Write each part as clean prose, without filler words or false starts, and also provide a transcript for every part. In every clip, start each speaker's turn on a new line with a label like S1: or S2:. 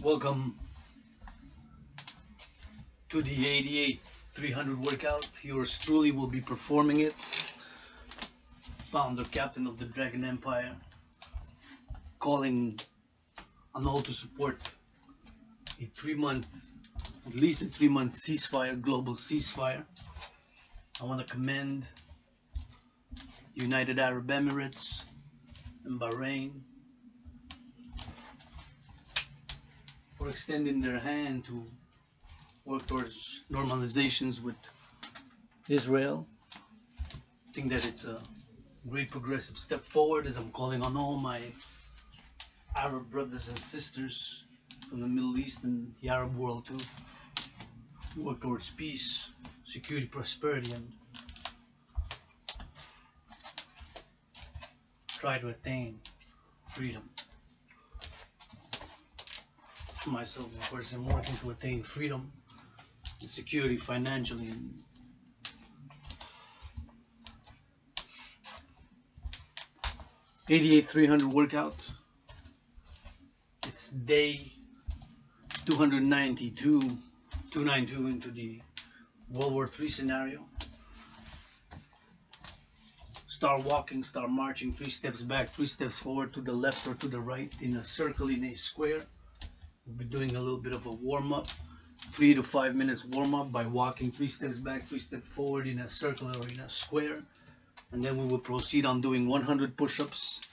S1: Welcome to the 88-300 workout. Yours truly will be performing it. Founder, captain of the Dragon Empire, calling on all to support a 3-month, at least a 3-month ceasefire, global ceasefire. I want to commend United Arab Emirates and Bahrain for extending their hand to work towards normalizations with Israel. I think that it's a great progressive step forward, as I'm calling on all my Arab brothers and sisters from the Middle East and the Arab world to work towards peace, security, prosperity, and try to attain freedom. Myself, of course, I'm working to attain freedom and security financially. 88-300 workout. It's day 292 into the World War III scenario. Start walking, start marching, 3 steps back, 3 steps forward, to the left or to the right, in a circle, in a square. We'll be doing a little bit of a warm-up, 3 to 5 minutes warm-up by walking 3 steps back, 3 steps forward in a circle or in a square. And then we will proceed on doing 100 push-ups,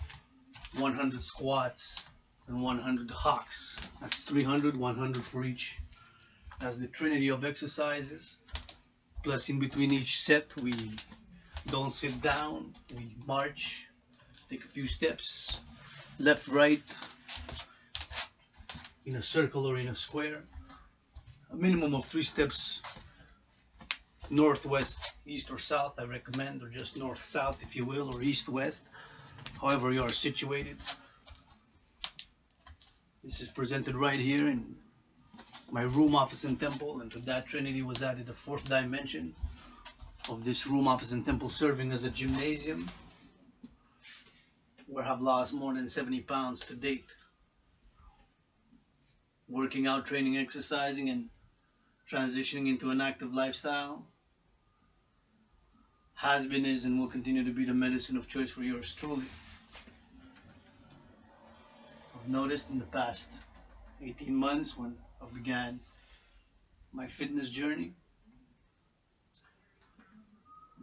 S1: 100 squats, and 100 hawks. That's 300, 100 for each. That's the trinity of exercises. Plus, in between each set, we don't sit down, we march, take a few steps, left, right, in a circle or in a square. A minimum of 3 steps northwest, east or south, I recommend, or just north-south if you will, or east-west, however you are situated. This is presented right here in my room, office, and temple, and to that trinity was added a 4th dimension of this room, office, and temple serving as a gymnasium, where I've lost more than 70 pounds to date. Working out, training, exercising, and transitioning into an active lifestyle has been, is, and will continue to be the medicine of choice for yours truly. I've noticed in the past 18 months when I began my fitness journey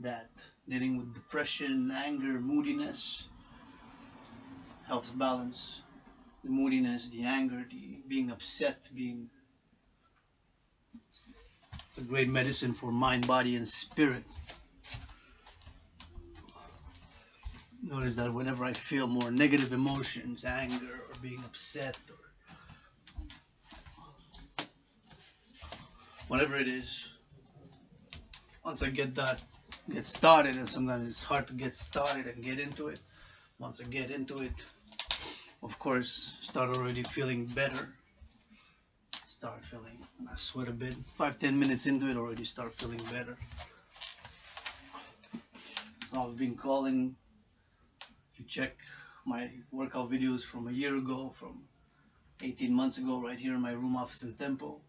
S1: that dealing with depression, anger, moodiness helps balance the moodiness, the anger, the being upset, it's a great medicine for mind, body, and spirit. Notice that whenever I feel more negative emotions, anger, or being upset, or whatever it is, once I get started, and sometimes it's hard to get started and get into it. Once I get into it, of course, start already feeling better. Start feeling, I sweat a bit. 5-10 minutes into it, already start feeling better. So I've been calling, if you check my workout videos from a year ago, from 18 months ago, right here in my room, office, and temple,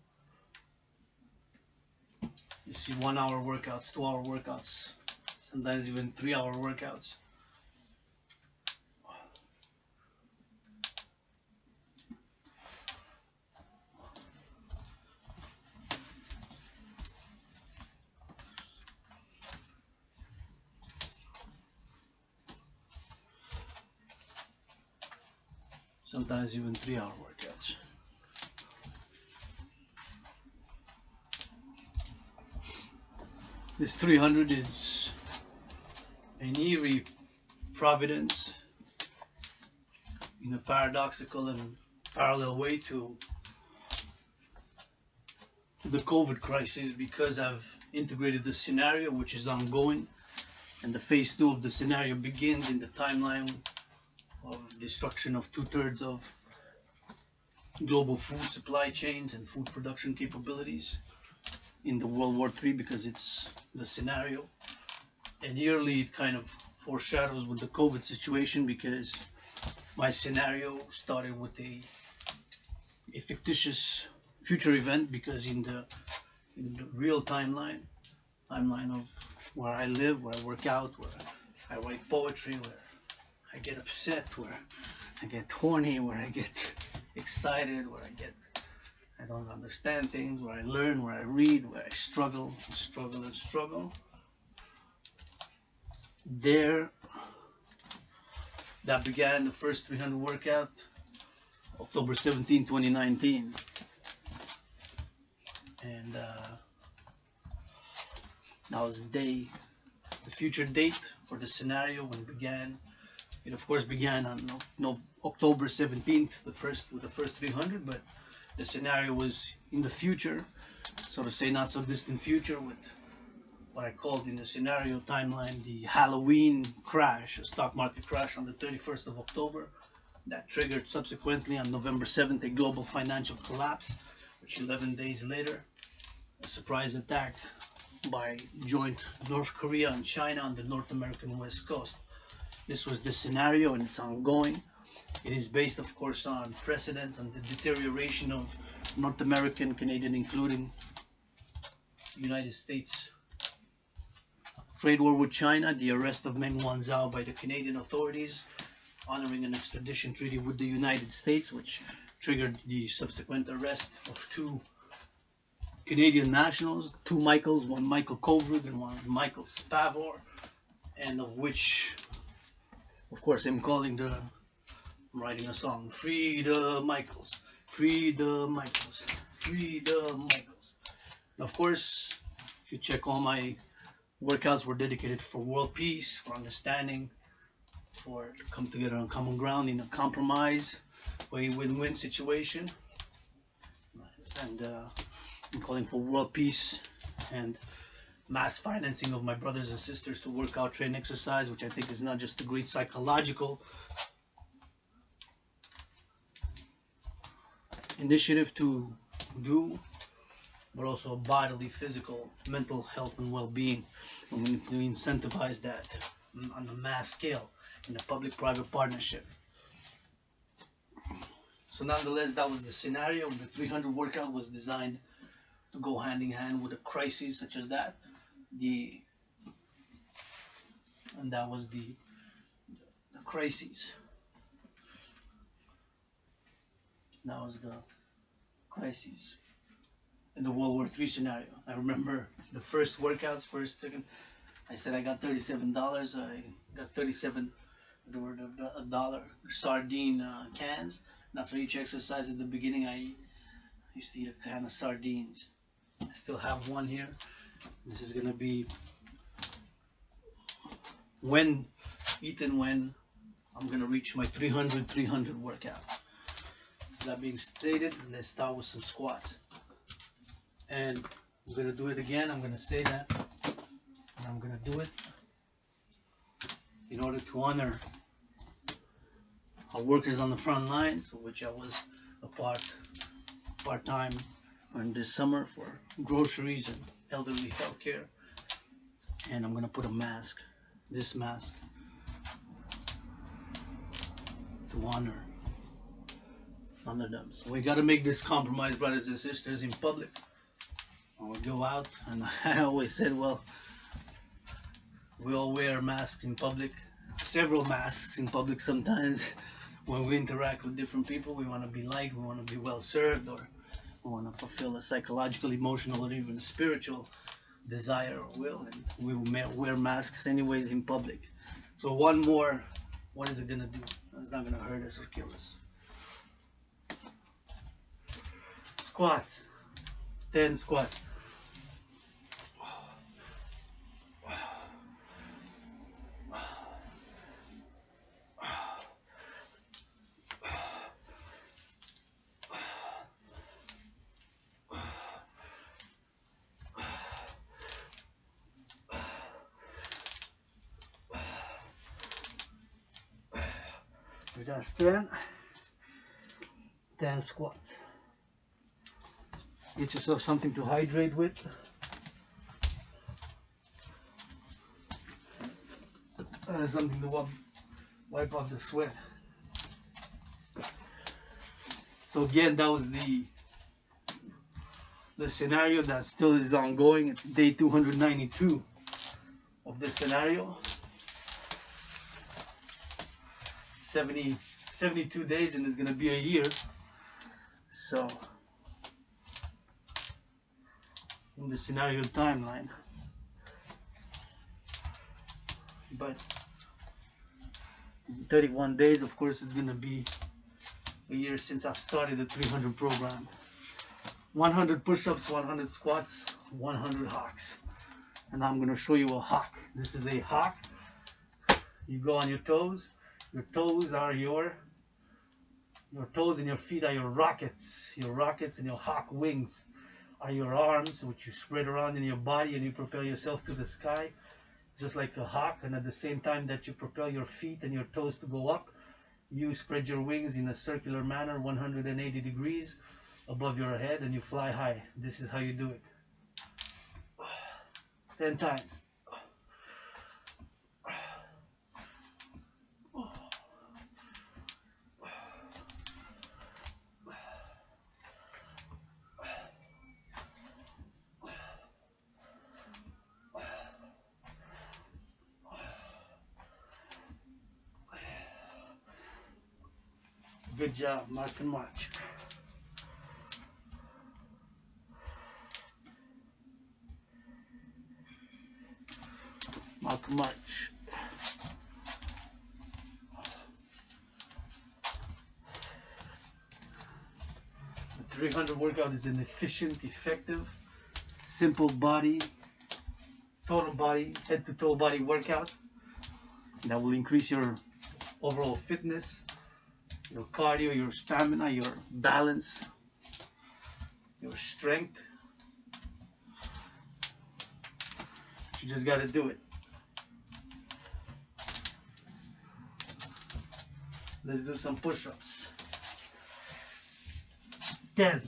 S1: you see 1-hour workouts, 2-hour workouts, sometimes even 3-hour workouts. Sometimes even 3-hour workouts. This 300 is an eerie providence in a paradoxical and parallel way to the COVID crisis, because I've integrated the scenario which is ongoing, and the phase 2 of the scenario begins in the timeline of destruction of 2/3 of global food supply chains and food production capabilities in the World War III, because it's the scenario. And yearly it kind of foreshadows with the COVID situation, because my scenario started with a a fictitious future event, because in the real timeline of where I live, where I work out, where I write poetry, where I get upset, where I get horny, where I get excited, where I don't understand things, where I learn, where I read, where I struggle and struggle and struggle. There, that began the first 300 workout, October 17, 2019. And that was the future date for the scenario when it began. It of course began on October 17th, with the first 300, but the scenario was in the future, so to say, not so distant future, with what I called in the scenario timeline the Halloween crash, a stock market crash on the 31st of October that triggered subsequently on November 7th a global financial collapse, which 11 days later, a surprise attack by joint North Korea and China on the North American West Coast. This was the scenario, and it's ongoing. It is based, of course, on precedents, on the deterioration of North American, Canadian, including United States trade war with China, the arrest of Meng Wanzhou by the Canadian authorities, honoring an extradition treaty with the United States, which triggered the subsequent arrest of two Canadian nationals, two Michaels, one Michael Kovrig and one Michael Spavor, and of which, of course, I'm writing a song, Free the Michaels, Free the Michaels, Free the Michaels. And of course, if you check all my workouts were dedicated for world peace, for understanding, for come together on common ground in a compromise, or a win-win situation. And I'm calling for world peace and mass financing of my brothers and sisters to work out, train, exercise, which I think is not just a great psychological initiative to do, but also bodily, physical, mental health and well-being. And we need to incentivize that on a mass scale in a public-private partnership. So nonetheless, that was the scenario. The 300 workout was designed to go hand in hand with a crisis such as that. And that was the crisis. That was the crisis in the World War III scenario. I remember the first workouts, second, I said I got $37. I got 37, there were a dollar sardine cans. And after each exercise at the beginning, I used to eat a can of sardines. I still have one here. This is gonna be when I'm gonna reach my 300 workout. That being stated, let's start with some squats. And I'm gonna do it again. I'm gonna say that, and I'm gonna do it in order to honor our workers on the front lines, of which I was a part-time in this summer for groceries and elderly health care. And I'm gonna put a mask, this mask, to honor them. So we gotta make this compromise, brothers and sisters, in public. When we go out, and I always said, well, we all wear masks in public, several masks in public sometimes. When we interact with different people, we want to be liked, we want to be well served, or we want to fulfill a psychological, emotional, or even spiritual desire or will, and we wear masks anyways in public. So one more, what is it gonna do? It's not gonna hurt us or kill us. Squats, 10 squats. That's 10 squats. Get yourself something to hydrate with. Something to wipe off the sweat. So again, that was the scenario that still is ongoing. It's day 292 of this scenario. 72 days, and it's gonna be a year. So in the scenario timeline, but in 31 days, of course, it's gonna be a year since I've started the 300 program. 100 push-ups, 100 squats, 100 hawks. And I'm gonna show you a hawk. This is a hawk. You go on your toes. Your toes are your toes and your feet are your rockets. Your rockets and your hawk wings are your arms, which you spread around in your body and you propel yourself to the sky, just like a hawk. And at the same time that you propel your feet and your toes to go up, you spread your wings in a circular manner, 180 degrees above your head, and you fly high. This is how you do it. 10 times. Good job, mark and march. Mark and march. The 300 workout is an efficient, effective, simple body, total body, head to toe body workout that will increase your overall fitness, your cardio, your stamina, your balance, your strength. You just got to do it. Let's do some push-ups. 10.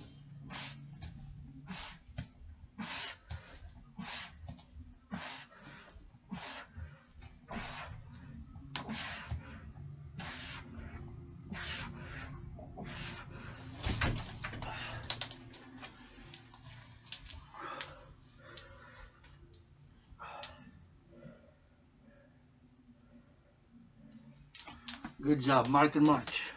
S1: Good job, mark and march.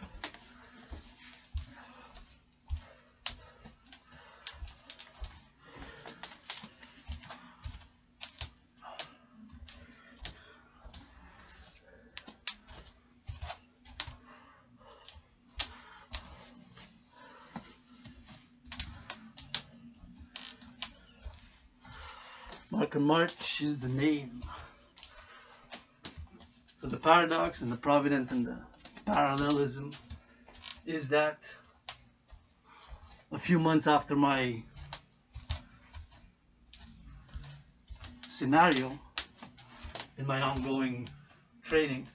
S1: Mark and march is the name. So the paradox and the providence and the parallelism is that a few months after my scenario, in my ongoing training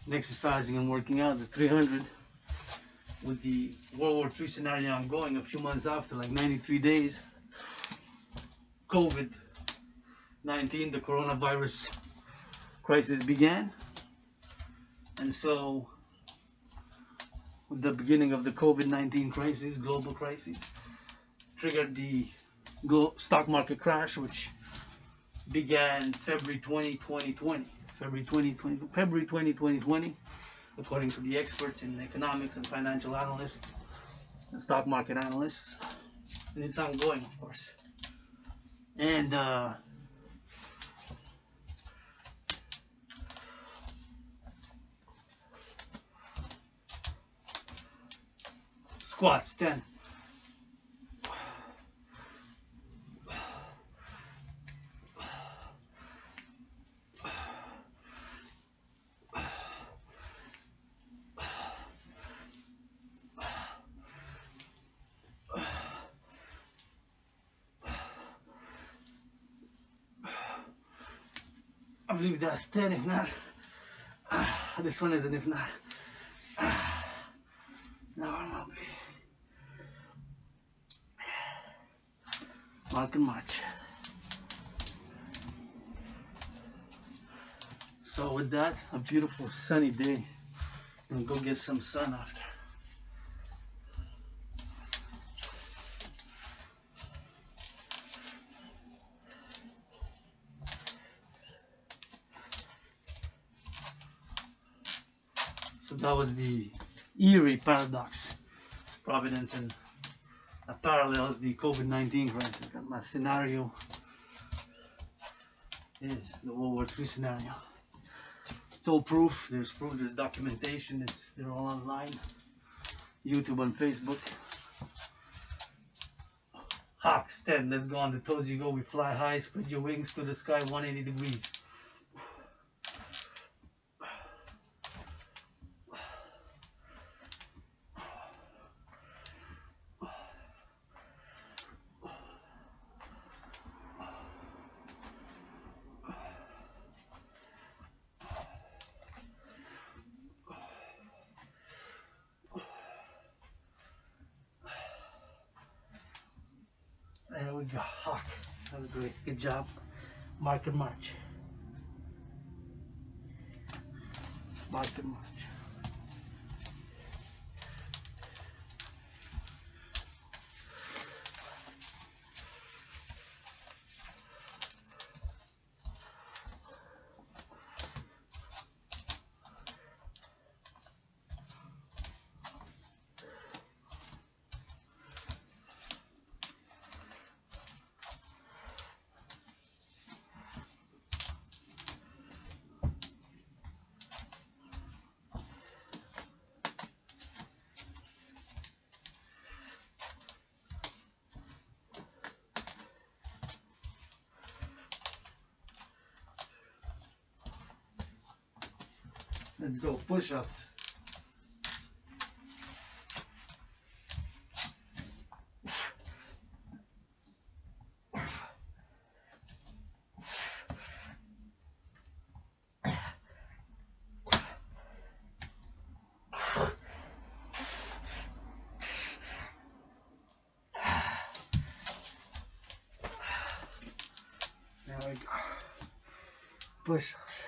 S1: and exercising and working out, the 300, with the World War III scenario ongoing, a few months after, like 93 days, COVID-19, the coronavirus crisis began. And so with the beginning of the COVID-19 crisis, global crisis, triggered the stock market crash, which began February 2020, according to the experts in economics and financial analysts and stock market analysts. And it's ongoing, of course. And squats, 10. I believe that's 10, if not, this one isn't, if not. No, I'm not. Mark and march. So with that, a beautiful sunny day, and go get some sun after. So that was the eerie paradox, Providence, and that parallels the COVID-19 crisis. That my scenario is the World War III scenario. It's all proof. There's documentation. They're all online. YouTube and Facebook. Hawks 10. Let's go on the toes. You go. We fly high. Spread your wings to the sky. 180 degrees. There we go. Hawk. That's great. Good job. Mark and march. Mark and march. Let's go. Push-ups. There we go. Push-ups.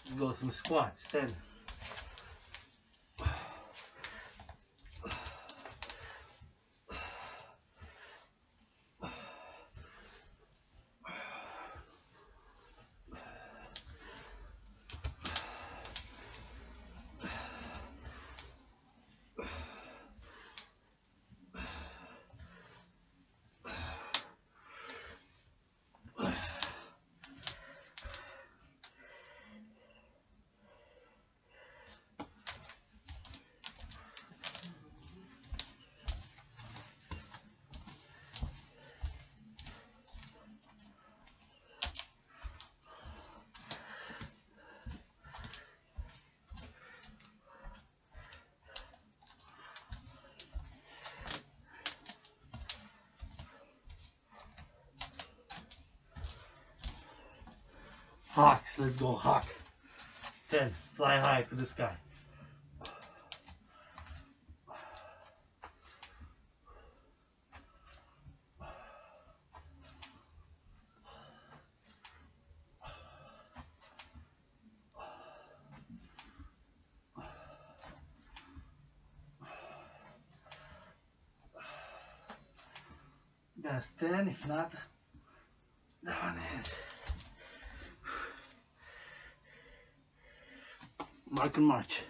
S1: Let's go some squats. 10. Hawks, let's go, hawk. 10, fly high to the sky. That's 10, if not, that one is. Mark and march.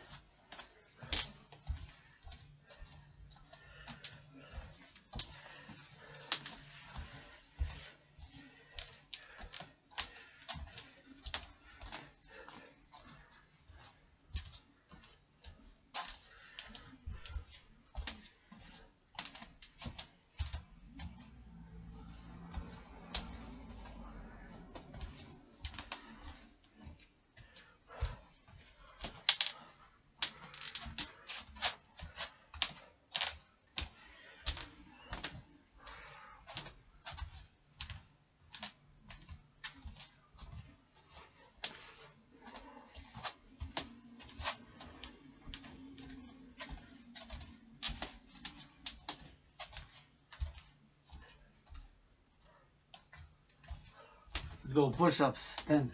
S1: Let's go push-ups, 10.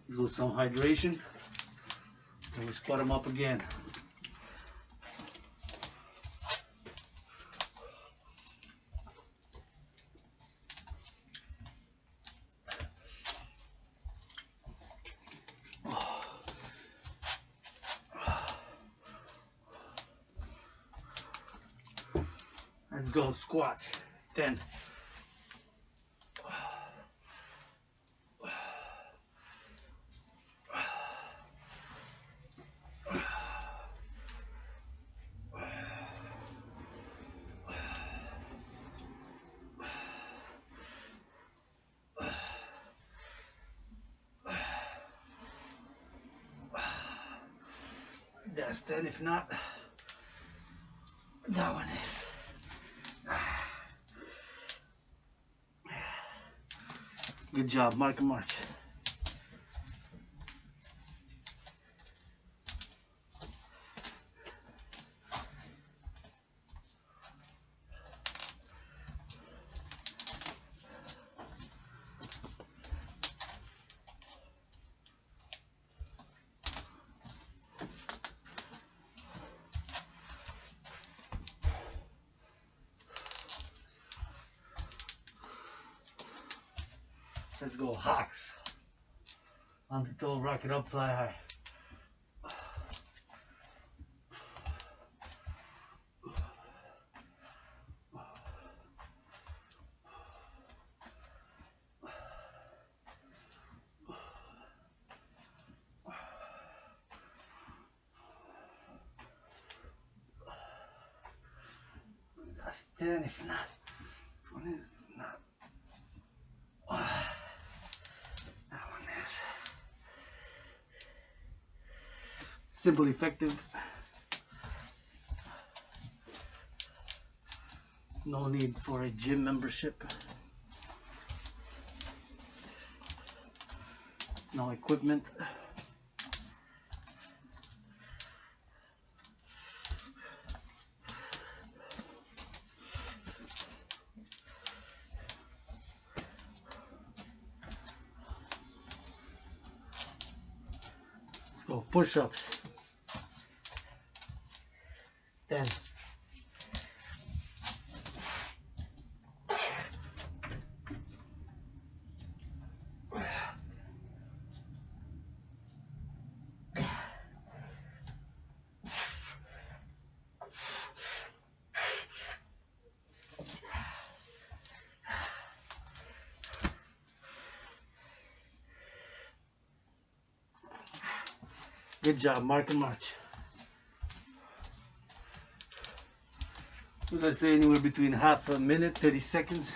S1: Let's go some hydration. And we squat them up again. Let's go squats, 10. That's 10, if not, that one is. Good job, mark and march. Let's go hawks. On the toe, rock it up, fly high. That's 10, if not, 20, if not. That one is. Simple, effective. No need for a gym membership. No equipment. Let's go push-ups. 10. Good job, mark and march. Let's say anywhere between half a minute, 30 seconds,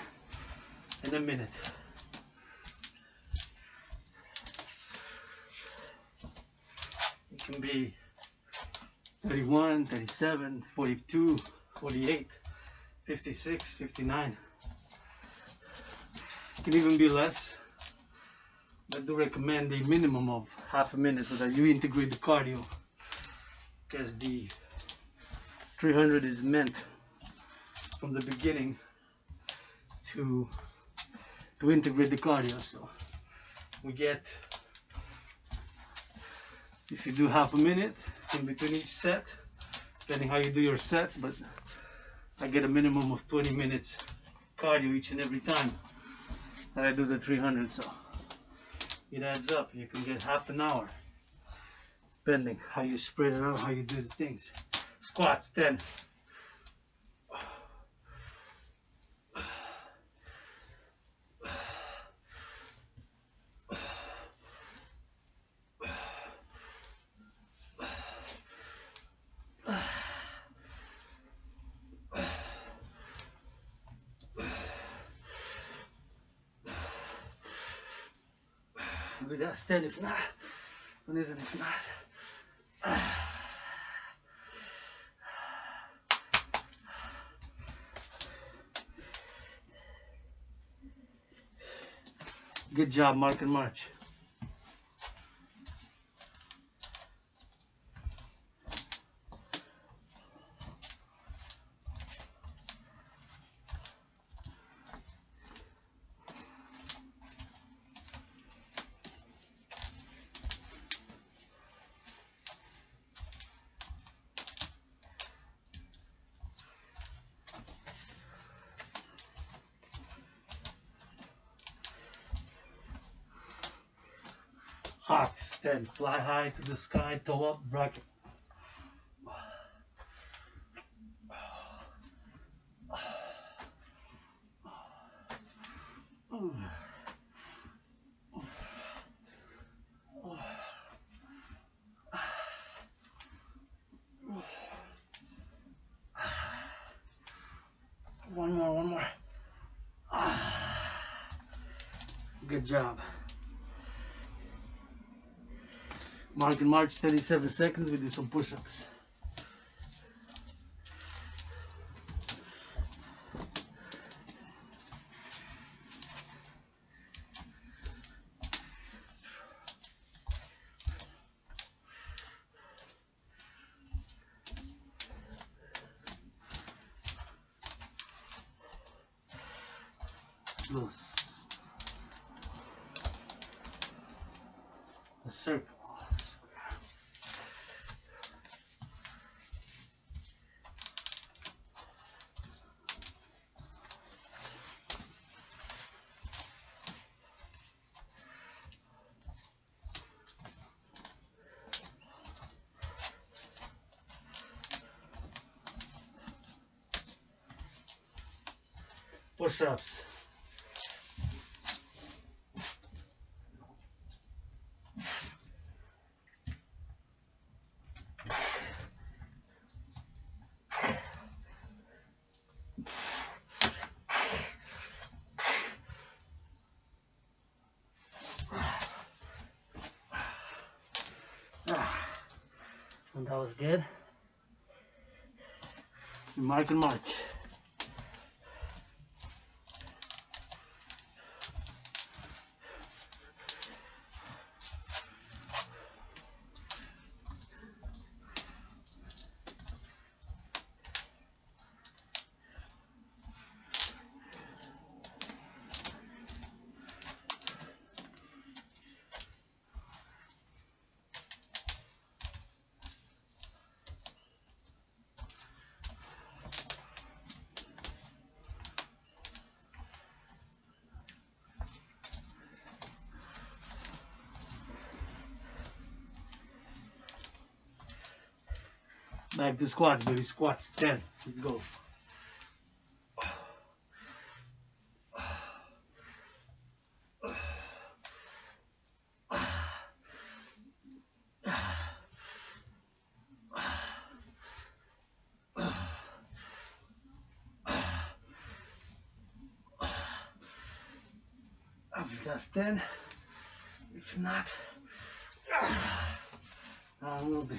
S1: and a minute. It can be 31, 37, 42, 48, 56, 59. It can even be less. I do recommend a minimum of half a minute so that you integrate the cardio, because the 300 is meant from the beginning to integrate the cardio. So we get, if you do half a minute in between each set, depending how you do your sets, but I get a minimum of 20 minutes cardio each and every time. that I do the 300, so it adds up. You can get half an hour, depending how you spread it out, how you do the things. Squats 10. Maybe that's 10 if not. When isn't if not? Good job, Mark and March. Hawks 10. Fly high to the sky, toe up, bracket. One more, one more. Good job. Mark and March, 37 seconds. We do some push-ups. Loose. A circle. Push-ups. And that was good. Mark and March. Back to squats, baby. Squats 10. Let's go. If that's 10, if not, I will be.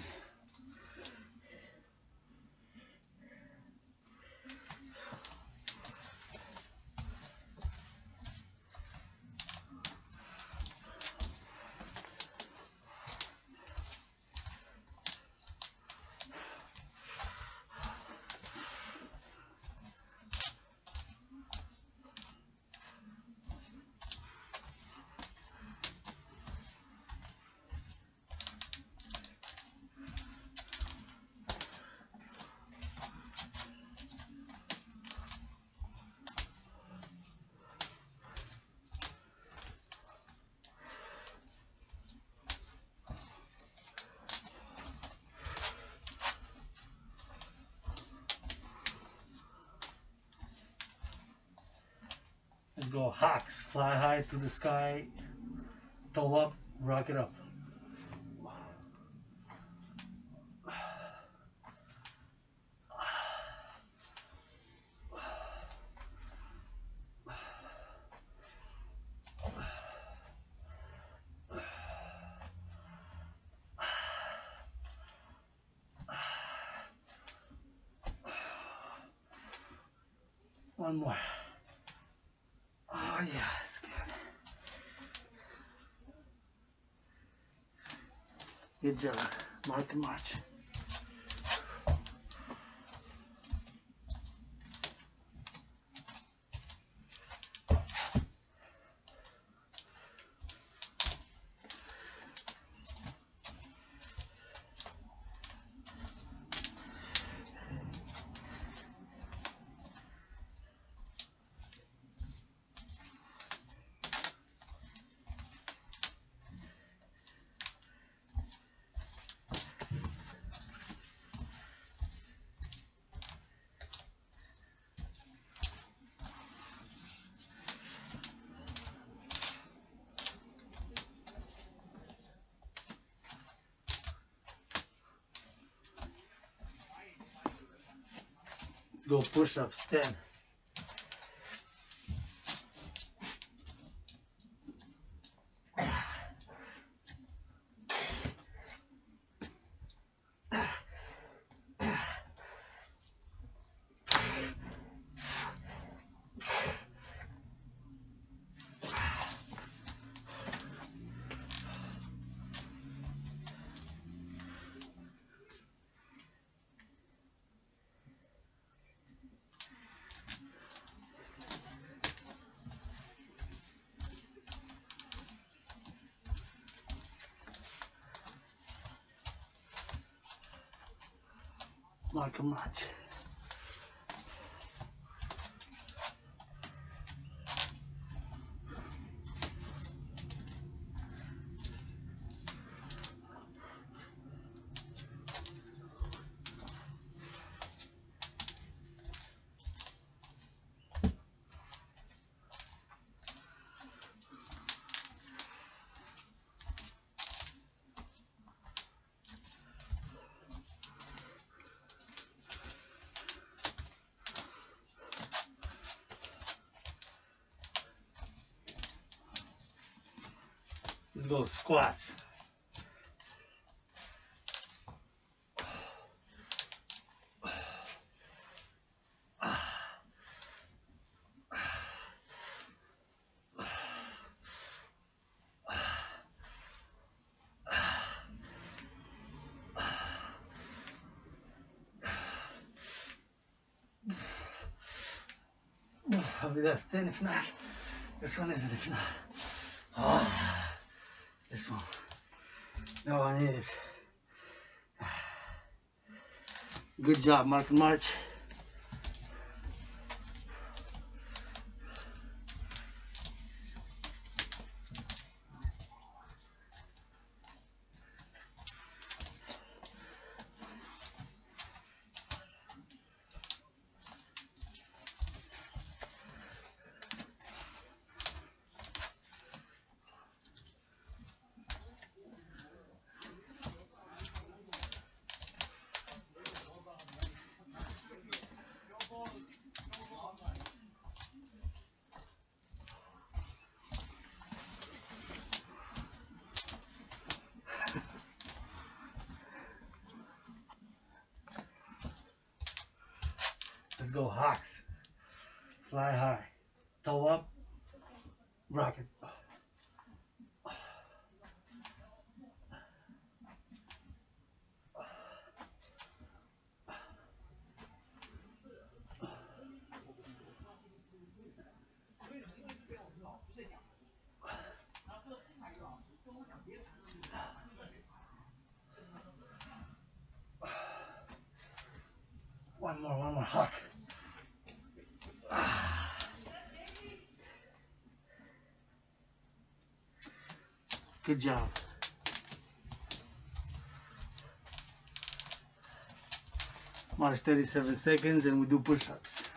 S1: go hacks. Fly high to the sky. Toe up. Rock it up. One more. Oh yeah, that's good. Good job. Mark and march. Let's go push-ups, 10. Mark and march. Let's go squats. That's 10 if not. This one isn't if not. Oh, this one. That one is. Good job, Mark and march. Let's go hawks. Fly high. Toe up. Rock it. One more hawk. Good job. March 37 seconds and we do push-ups.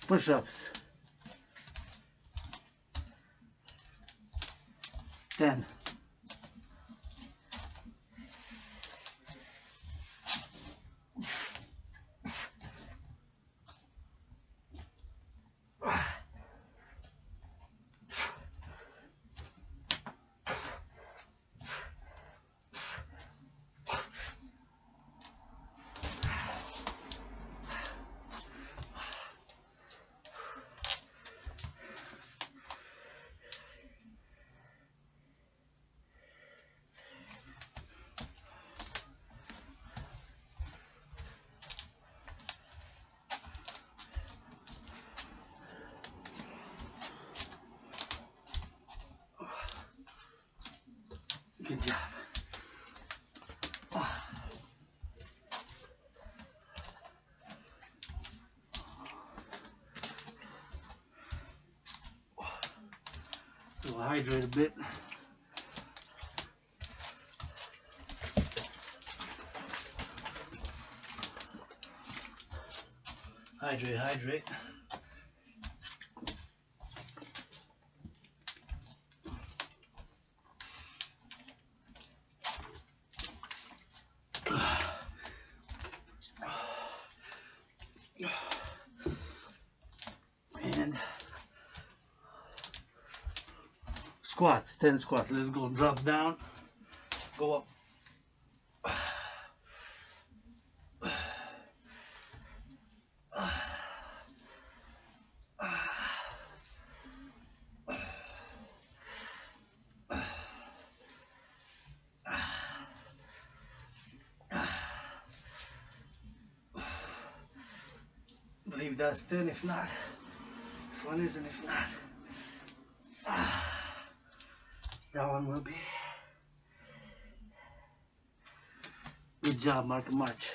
S1: Push-ups. 10. Good job. We'll hydrate a bit. Hydrate, hydrate. And squats, 10 squats. Let's go. Drop down, go up. I believe that's 10. If not, this one isn't. If not, that one will be. Good job, Mark and March.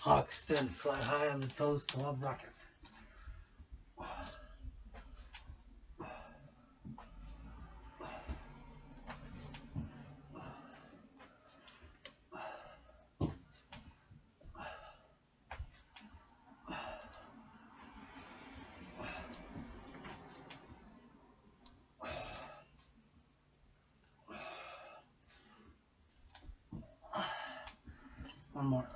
S1: Hawk extend, fly high on the toes to up rocket. One more.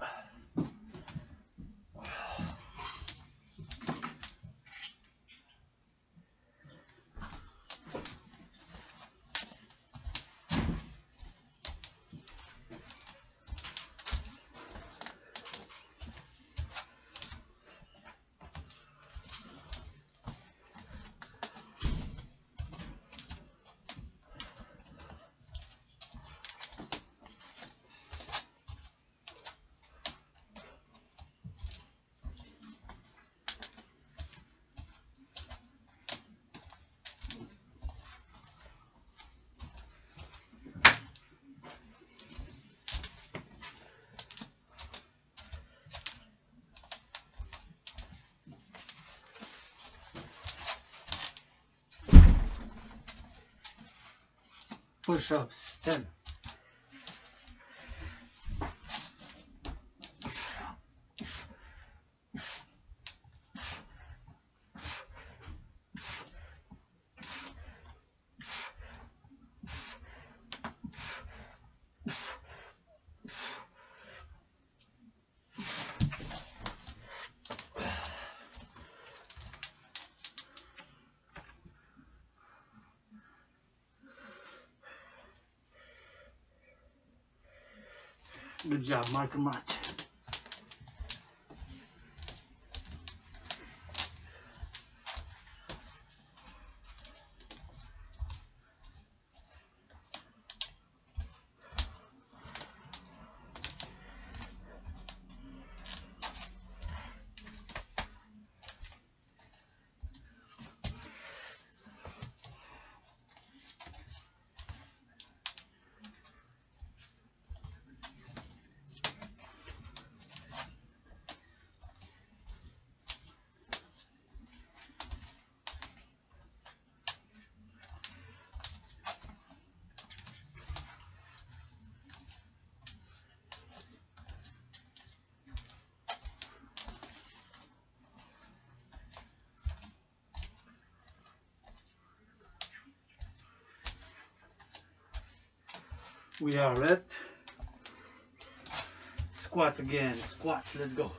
S1: Push-ups, 10. Good job, marker march. We are at squats again. Squats, let's go.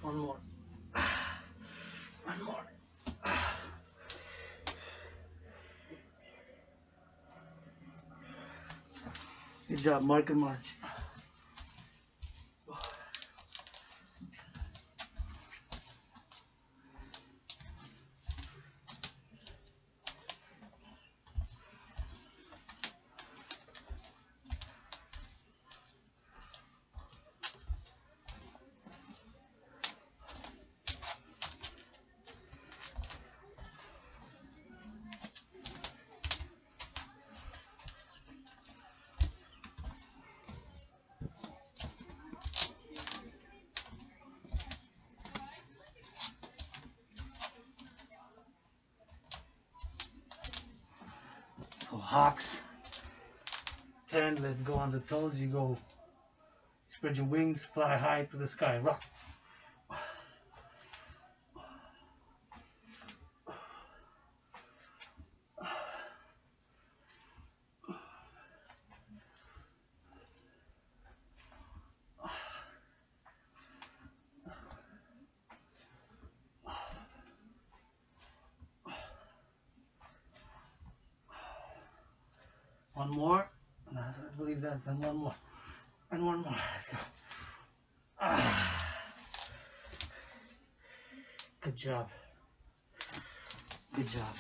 S1: One more. One more. Good job, marker march. So hops. 10, let's go on the toes. You go spread your wings, fly high to the sky. Rock. One more. I believe that's and one more. And one more. Let's go. Good job. Good job.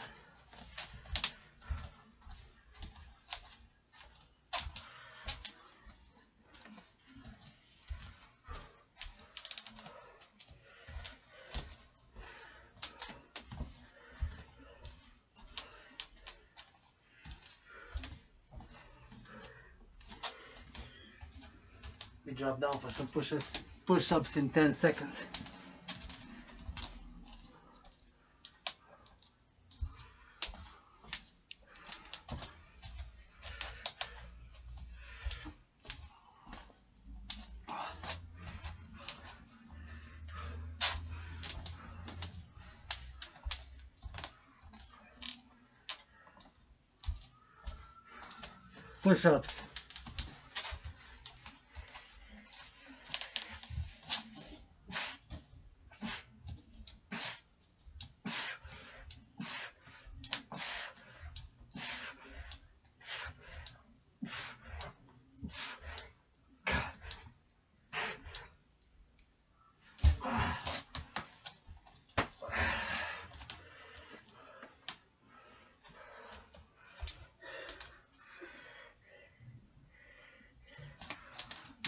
S1: We drop down for some push-ups in 10 seconds. Push-ups.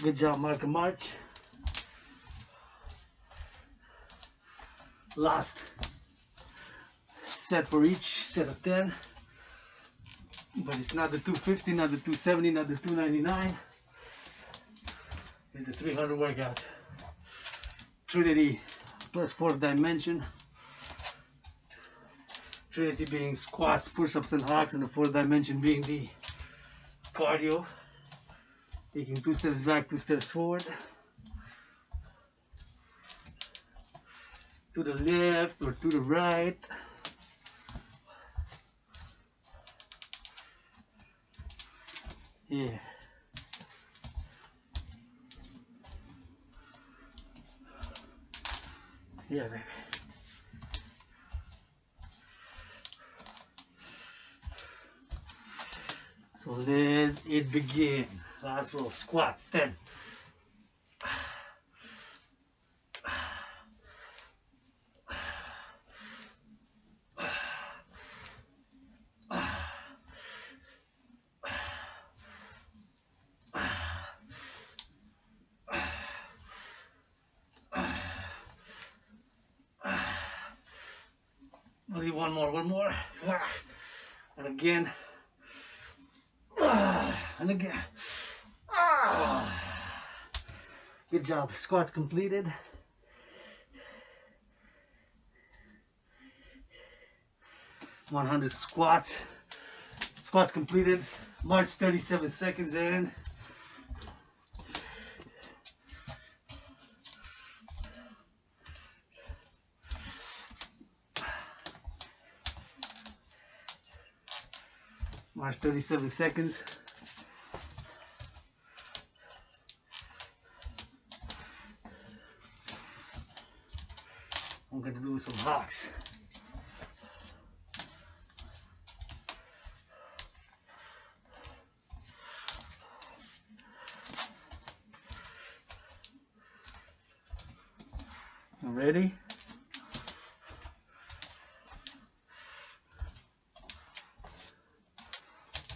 S1: Good job, marker march. Last set for each set of 10. But it's not the 250, not the 270, not the 299. It's the 300 workout. Trinity plus fourth dimension. Trinity being squats, push-ups, and hogs, and the fourth dimension being the cardio. Taking 2 steps back, 2 steps forward. To the left or to the right. Yeah. Yeah, baby. So let it begin. Last row, squats, 10. Only one more. And again. And again. Good job. Squats completed. (100 squats. Squats completed. March 37 seconds in. March 37 seconds. I'm going to do some hawks. Ready?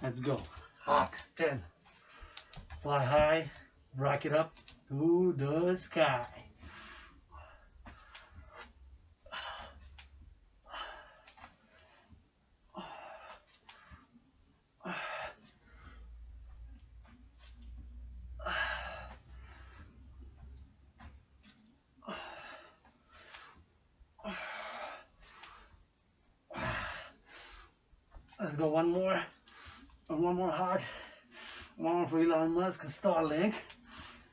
S1: Let's go. Hawks, 10. Fly high, rock it up to the sky. Let's go one more. One more hawk. One more for Elon Musk and Starlink.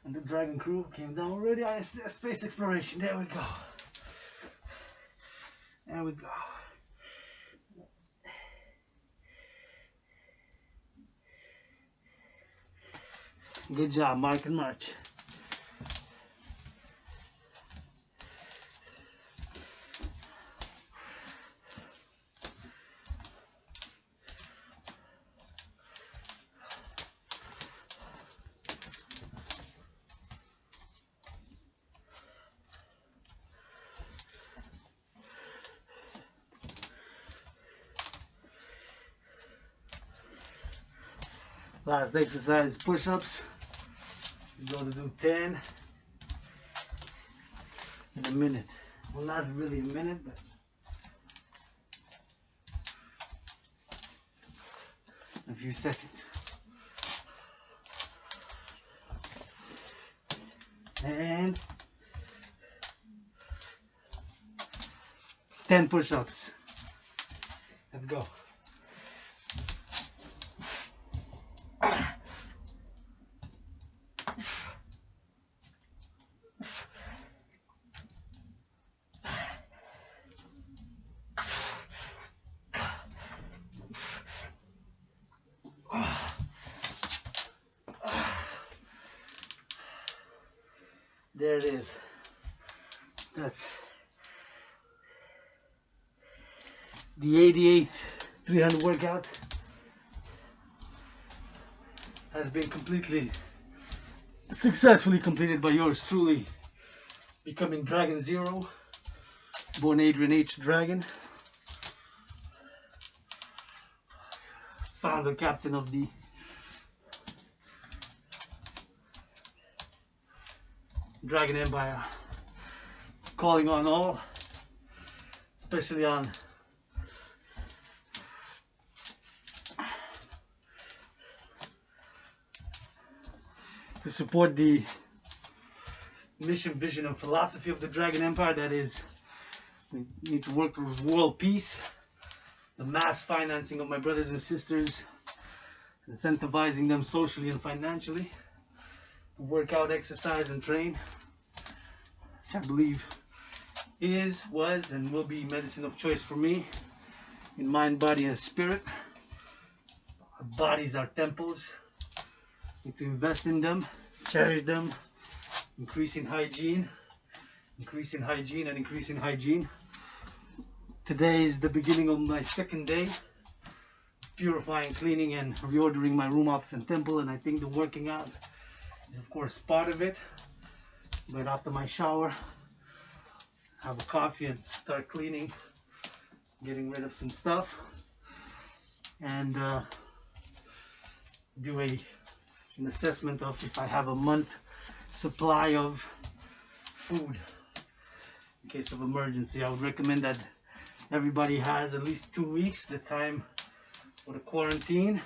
S1: And the Dragon crew came down already. ISS space exploration. There we go. There we go. Good job, Mark and March. Last exercise, push-ups. We're going to do 10 in a minute. Well, not really a minute, but a few seconds. And 10 push-ups. Let's go. There it is. That's the 88th 300 workout. Has been successfully completed by yours truly, becoming Dragon Zero, born Adrian H.dragan, founder captain of the Dragon Empire, calling on all, especially on to support the mission, vision, and philosophy of the Dragon Empire. That is, we need to work towards world peace, the mass financing of my brothers and sisters, incentivizing them socially and financially to work out, exercise, and train, which I believe is, was, and will be medicine of choice for me in mind, body, and spirit. Our bodies are temples. Need to invest in them, cherish them, increasing hygiene, and increasing hygiene. Today is the beginning of my second day, purifying, cleaning, and reordering my room, office, and temple. And I think the working out is, of course, part of it. But after my shower, have a coffee and start cleaning, getting rid of some stuff, and do an assessment of if I have a month supply of food in case of emergency. I would recommend that everybody has at least 2 weeks, the time for the quarantine.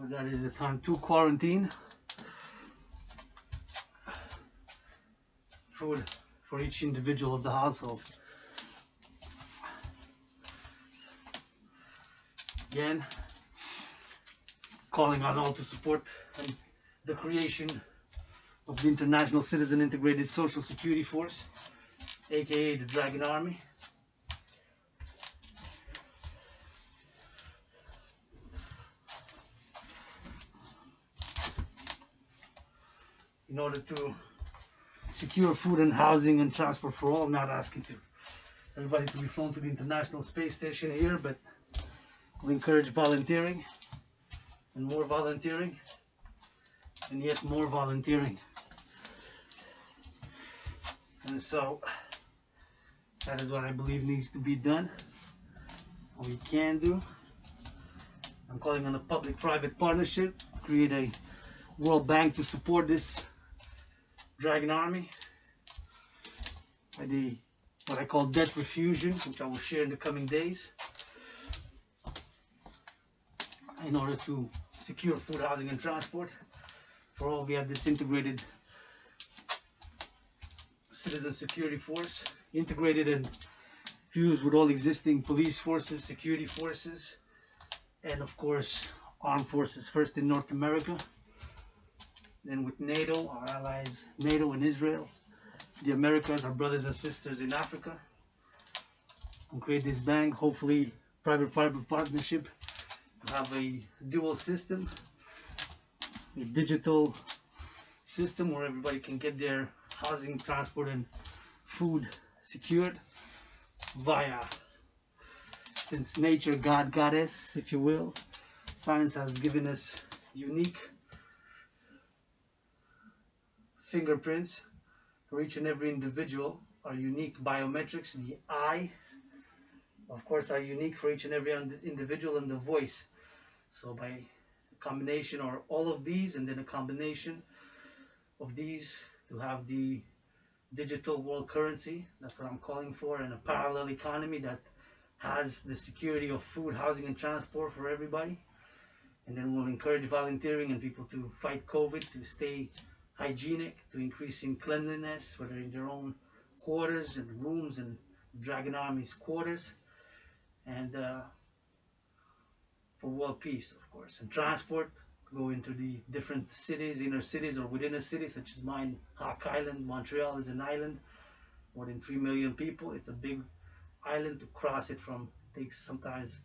S1: Or that is the time to quarantine. Food for each individual of the household. Again, calling on all to support the creation of the International Citizen Integrated Social Security Force, aka the Dragon Army. In order to secure food and housing and transport for all. I'm not asking everybody to be flown to the International Space Station here, but we encourage volunteering and more volunteering and yet more volunteering. And so that is what I believe needs to be done, what we can do. I'm calling on a public-private partnership to create a World Bank to support this Dragon Army by what I call debt refusion, which I will share in the coming days, in order to secure food, housing, and transport for all. We have this integrated citizen security force, integrated and fused with all existing police forces, security forces, and of course armed forces, first in North America, then with NATO, our allies, NATO and Israel, the Americas, our brothers and sisters in Africa, and create this bank, hopefully private-private partnership, to have a dual system, a digital system where everybody can get their housing, transport, and food secured via, since nature, God, goddess, if you will, science has given us unique fingerprints for each and every individual. Our unique biometrics, the eye, of course, are unique for each and every individual, and the voice. So by a combination, or all of these, and then a combination of these, to have the digital world currency, that's what I'm calling for, and a parallel economy that has the security of food, housing, and transport for everybody. And then we'll encourage volunteering and people to fight COVID, to stay hygienic, to increasing cleanliness, whether in their own quarters and rooms and Dragon Army's quarters, and for world peace, of course. And transport, go into the different cities, inner cities, or within a city, such as mine, Hawk Island. Montreal is an island, more than 3 million people. It's a big island. To cross it takes sometimes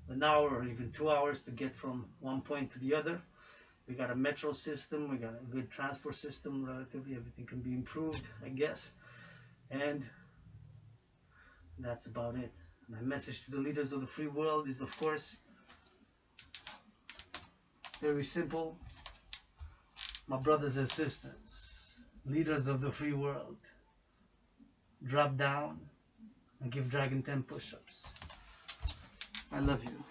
S1: an hour or even 2 hours to get from one point to the other. We got a metro system, we got a good transport system, relatively everything can be improved, I guess. And that's about it. My message to the leaders of the free world is, of course, very simple. My brothers and sisters, leaders of the free world, drop down and give Dragon 10 push-ups. I love you.